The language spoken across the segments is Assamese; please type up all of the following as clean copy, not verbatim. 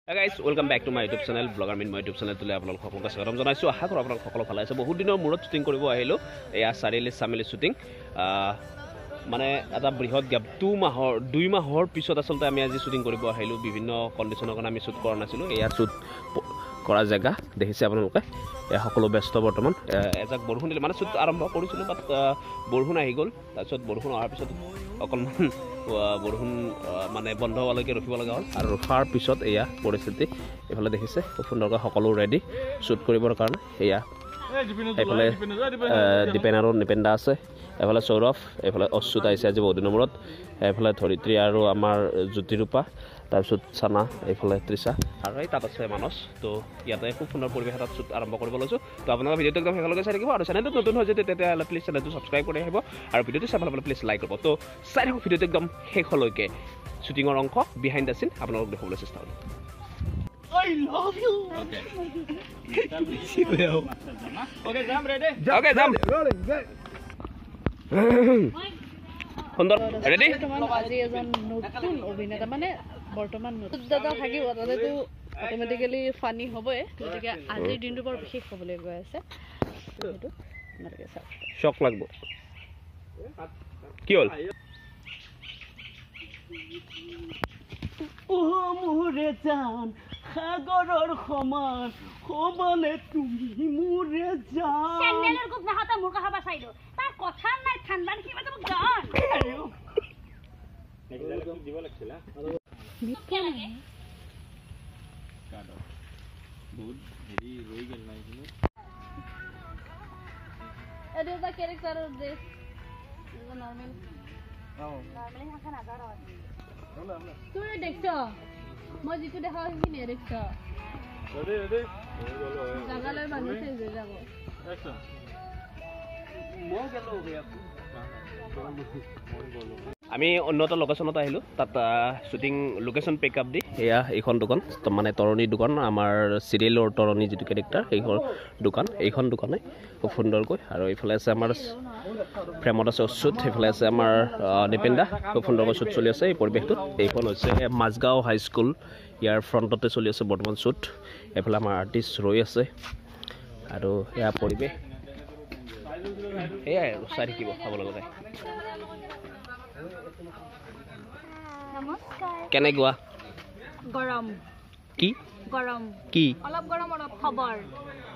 Hey guys, welcome back to my YouTube channel, Blogger Min my YouTube channel tole apnalok সকলক স্বাগতম জনাইছো আশা কৰো আপোনালোক সকলো ভালে আছে বহুত দিনৰ মূৰত শুটিং কৰিব আহিলো এয়া চাৰিলি সামিলি শুটিং মানে এটা বৃহৎ গ্যাপ 2 মাহৰ পিছত আসলতে আমি আজি শুটিং কৰিব আহিলো বিভিন্ন কন্ডিশনৰ কাৰণে আমি শুট কৰা নাছিলো এয়া শুট কৰা জায়গা দেখিছে আপোনালোকে এয়া সকলো ব্যস্ত বৰ্তমান এজাক বৰষুণ দিলে মানে শুট আৰম্ভ কৰিছিলো বাট বৰষুণ আহি গল তাৰপিছত বৰষুণ অহাৰ পিছত অকলমান বৰষুণ মানে বন্ধ হোৱালৈকে ৰখিব লগা হ'ল আৰু ৰখাৰ পিছত এয়া পৰিস্থিতি এফালে দেখিছে সুন্দৰকৈ সকলো ৰেডি শুট কৰিবৰ কাৰণে এয়া এফালে ডিপেন আৰু নিপেন্দা আছে এফালে সৌৰভ এফালে অচ্যুত আহিছে আজি বহুত দিনৰ মূৰত এফালে ধৰিত্ৰী আৰু আমাৰ জ্যোতিৰূপা তাৰপিছত চানা এফালে তৃষা আৰু এই তাত আছে মানস তো ইয়াতে খুব সুন্দৰ পৰিৱেশ এটাত শুট আৰম্ভ কৰিব লৈছোঁ তো আপোনালোকে ভিডিঅ'টো একদম শেষলৈকে চাই থাকিব আৰু চেনেলটো নতুন হৈ যদি তেতিয়াহ'লে প্লিজ চেনেলটো ছাবস্ক্ৰাইব কৰি আহিব আৰু ভিডিঅ'টো চাই ভাল পালে প্লিজ লাইক কৰিব তো চাই থাকক ভিডিঅ'টো একদম শেষলৈকে শ্বুটিঙৰ অংশ বিহাইণ্ড দ্য চিন আপোনালোকক দেখুৱাবলৈ চেষ্টা কৰিম I love you. Okay. Okay, jump ready. Okay, jump. Rolling. সুন্দর রেডি আজি এজন নতুন অভিনেতা মানে বৰ্তমান নতুন দাদা থাকিব তাতেতো অটোমেটিক্যালি ফানি হ'বই গতিকে আজিৰ দিনটো বৰ বিশেষ হ'বলৈ গৈ আছে সেইটো আপোনালোকে চাওক শক লাগব কি হ'ল ও মোরে জান সাগৰৰ সমান হবনে তুমি মোৰে জান চেন্ডেলৰ গুপ নাহাতা মুৰ্গা হাবা চাইলো তাৰ কথা নাই ঠাণ্ডান কিবা তো গান নেগলালে কি দিব লাগছিল মিঠা নাই কাটো বহুত হেৰি ৰৈ গেল নাই কিন্তু এটা দা ক্যারেক্টার দিস নরমাল নরমালি হাসা না দাঁড়া তুমি দেখছো মই যেটো দেখা কি নে দেখছো রেডি জাগালৈ বানিছে যে যাব অ্যাকশন মই গেল ভাই আমি অন্য এটা লোকেশনত আহিলো তাত শুটিং লোকেশন পিকআপ দি এয়া এইখন দোকান মানে তৰণী দোকান আমাৰ সিৰিয়েলৰ তৰণী যেটো ক্যাৰেক্টাৰ এইখন দোকান এইখন দোকানে খুব সুন্দৰকৈ আৰু এইফালে আছে আমাৰ প্ৰেমত আছে অচ্যুত এইফালে আছে আমাৰ নিপেন্দা খুব সুন্দৰকৈ শুট চলি আছে এই পৰিৱেশটো এইখন হৈছে মাজগাঁও হাই স্কুল ইয়াৰ ফ্ৰণ্টতে চলি আছে বৰ্তমান শুট এইফালে আমাৰ আৰ্টিষ্ট ৰৈ আছে আৰু এয়া পৰিৱেশ এয়াই আৰু চাই থাকিব চাবলৈ লগাই নমস্কাৰ কেনে গোৱা গৰম কি গৰম কি অলপ গৰম অলপ খবৰ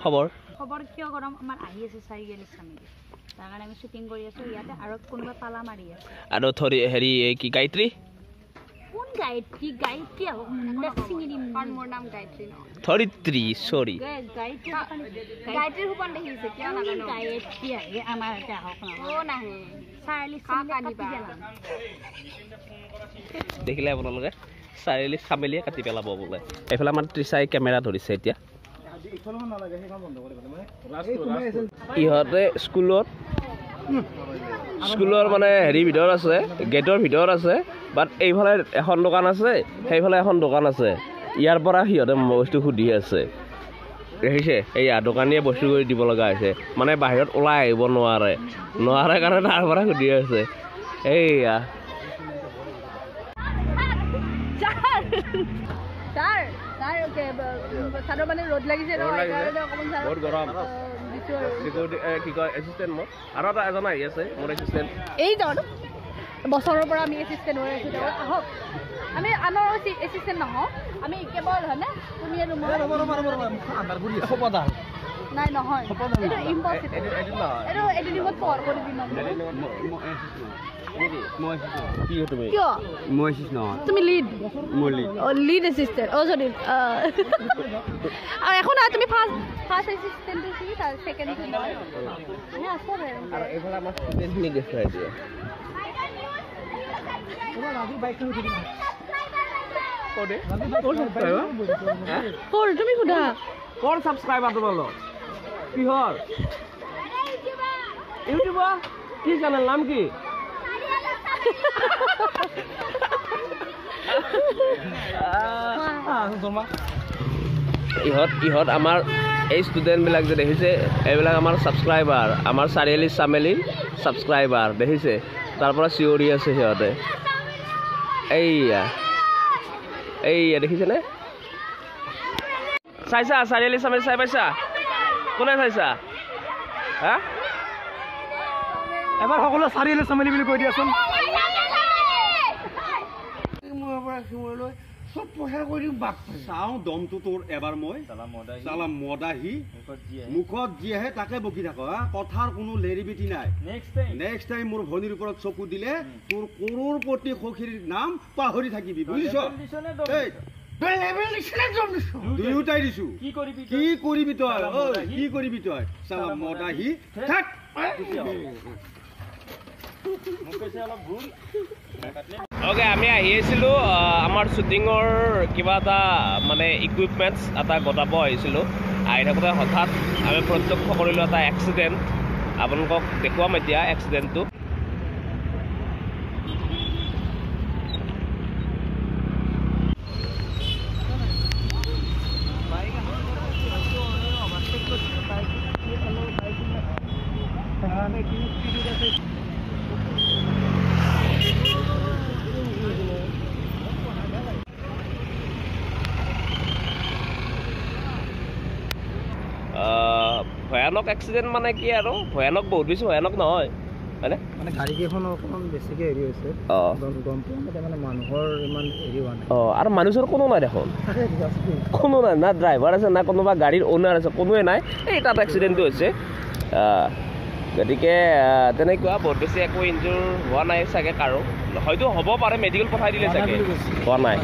খবৰ খবৰ কিয় গৰম আমাৰ আহি আছে চাৰিগেলি সামিলি তাৰ কাৰণে আমি শুটিং কৰি আছো ইয়াতে আৰু কোনোবা পালা মাৰি আছে আৰু হেৰি কি গায়ত্ৰী কোন গায়ত্ৰী আহক মুন্ডা চিঙি দিম কাৰণ মোৰ নাম গায়ত্ৰী ন ধৰিত্ৰী সৰি গায়ত্ৰীৰ হুপন দেখিছে কিয় নাজানো গায়ত্ৰী আহে আমাৰ এটা আহক না ও নাহে চাৰিলি সামিলি দেখিলে আপোনালোকে চাৰিলি সামিলিয়ে কাটি পেলাব বোলে এইফালে আমাৰ তৃষাই কেমেৰা ধৰিছে এতিয়া ইহঁতে স্কুলৰ মানে হেৰি ভিতৰত আছে গেটৰ ভিতৰত আছে বাট এইফালে এখন দোকান আছে সেইফালে এখন দোকান আছে ইয়াৰ পৰা সিহঁতে বস্তু সুধি আছে দেখিছে এইয়া দোকানীয়ে বস্তু কৰি দিব লগা হৈছে মানে বাহিৰত ওলাই আহিব নোৱাৰে কাৰণে তাৰ পৰা সুধি আছে এইয়া তাৰ ওকে সাদৰ মানে ৰ'দ লাগিছে ন এইকাৰণে অকমান বহুত গৰম দিছো আৰু কি কয় এসিস্টেন্ট মোৰ আৰু এটা এজন আহি আছে মোৰ এসিস্টেন্ট এই যাওঁ বছৰৰ পৰা আমি এছিষ্টেণ্ট হৈ আছোঁ তেওঁ আহক আমি আনৰ এছিষ্টেণ্ট নহওঁ আমি কেৱল হয়নে তুমি আৰু মই নাই নহয় এইটো ইম্পচিবল এইটো এডিটিঙত পৰ কৰি দিম তুমি লিড লিড এছিষ্টেণ্ট চৰি আৰু এখন তুমি ফাৰ্ষ্ট এছিষ্টেণ্ট তাৰ ছেকেণ্ড আৰু এইফালে আমাৰ ষ্টুডেণ্টখিনি দেখুৱাই দিয়ে তুমি সোধা কোন সাবস্ক্ৰাইবাৰ তোমালোক কিহৰ ইউটিউবৰ কি চ্যানেল নাম কি ইহঁত আমাৰ এই ষ্টুডেণ্টবিলাক যে দেখিছে এইবিলাক আমাৰ ছাবস্ক্ৰাইবাৰ আমাৰ চাৰিআলি চামেলি ছাবস্ক্ৰাইবাৰ দেখিছে তাৰ পৰা চিঞৰি আছে সিহঁতে এইয়া দেখিছেনে চাইছা চাৰিআলি চামেলি চাই পাইছা কোনে চাইছা হা এবাৰ সকলো চাৰিআলি চামেলি বুলি কৈ দিয়াচোন চব পইচা কৰি দিম বাপ চাওঁ দমটো তোৰ এবাৰ মই চালা মদাহি মুখত যি আহে তাকে বকি থাক কথাৰ কোনো লেৰি বেটি নাই নেক্সট টাইম মোৰ ভনীৰ ওপৰত চকু দিলে তোৰ কৰোৰপতি সখীৰ নাম পাহৰি থাকিবি বুজিছ দুয়োটাই দিছো কি কৰিবি তই চালা মদাহি থাক অ'কে আমি আহি আছিলোঁ আমাৰ শ্বুটিঙৰ কিবা এটা মানে ইকুইপমেণ্টছ এটা গতাব আহিছিলোঁ আহি থাকোঁতে হঠাৎ আমি প্ৰত্যক্ষ কৰিলোঁ এটা এক্সিডেণ্ট আপোনালোকক দেখুৱাম এতিয়া এক্সিডেণ্টটো ভয়ানক এক্সিডেণ্ট মানে কি আৰু ভয়ানক বহুত বেছি ভয়ানক নহয় হয়নে মানে গাড়ীকেইখন অকণমান বেছিকৈ হেৰি হৈছে গম পোৱা মানে মানুহৰ ইমান হেৰি হোৱা নাই আৰু মানুহ চৰ কোনো নাই দেখোন কোনো নাই না ড্ৰাইভাৰ আছে না কোনোবা গাড়ীৰ অ'নাৰ আছে কোনোৱে নাই এই তাত এক্সিডেণ্টটো হৈছে গতিকে তেনেকুৱা বহুত বেছি একো ইনজুৰ হোৱা নাই চাগে কাৰো হয়তো হ'ব পাৰে মেডিকেল পঠাই দিলে চাগে হোৱা নাই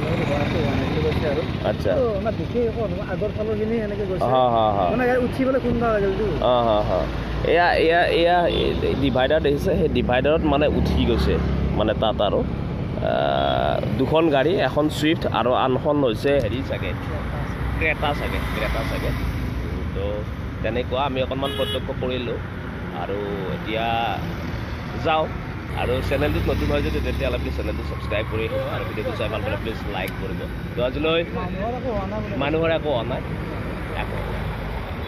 আচ্ছা আগৰ ফালৰখিনি এনেকৈ উঠিবলৈ কোনবা লাগিলতো এয়া ডিভাইডাৰ দেখিছে সেই ডিভাইডাৰত মানে উঠি গৈছে মানে তাত আৰু দুখন গাড়ী এখন ছুইফ্ট আৰু আনখন হৈছে হেৰি চাগে ক্ৰেটা চাগে তো তেনেকুৱা আমি অকণমান প্ৰত্যক্ষ কৰিলোঁ আৰু এতিয়া যাওঁ আৰু চেনেলটোত নতুন হয় যদি তেতিয়াহ'লে প্লিজ চেনেলটো ছাবস্ক্ৰাইব কৰি আহিব আৰু ভিডিঅ'টো চাই ভাল পালে প্লিজ লাইক কৰিব তো আজিলৈ মানুহৰ একো হোৱা নাই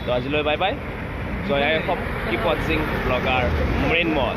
তো আজিলৈ বাই বাই জয় আই অসম কিপ ৱাচিং ব্লগাৰ মৃন্ময়